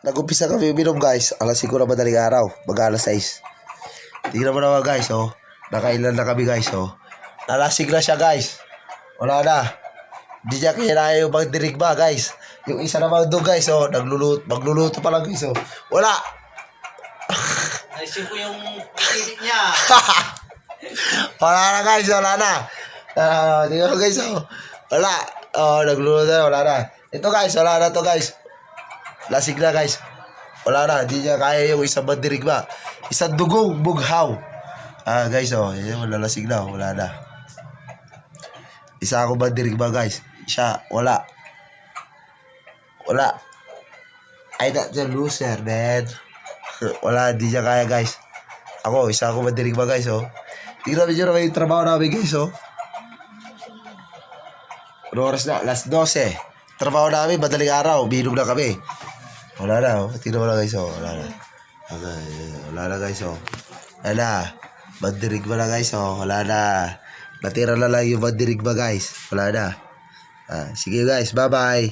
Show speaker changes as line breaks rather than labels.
Nag-umpisa kami uminom guys. Alas 5 na madaling araw. Mag-alas 6. Tingnan mo naman guys, oh. Nakailan na kami guys, oh. Nalasing na siya guys. Wala na. Di niya kinaya yung magdirigma guys. Yung isa naman doon guys, oh. Magluluto pa lang guys, oh. Wala.
Ayusin ko yung pilit niya.
Wala na guys, wala na. Tingnan mo guys, oh. Wala. Oh, nagluluto na, wala na. Ito guys, wala na to guys. Lasing na guys. Wala na, hindi niya kaya yung isang mandirigma. Isang dugong bughaw. Guys, oh, wala lasing na, wala na. Isa ako mandirigma guys. Siya, wala. Wala. I not the loser, man. Wala, hindi niya kaya guys. Ako, isa ako mandirigma guys, oh. Tingnan nyo naman yung trabaho namin guys, oh. Oras na, alas 12. Trabaho namin, madaling araw, bihinog na kami. Wala na, oh. Tingnan mo na guys, oh. Wala na. Okay, wala na guys, oh. Wala na. Mandirigma na guys, oh. Wala na. Natira na lang yung mandirigma guys. Wala na. Sige guys, bye-bye.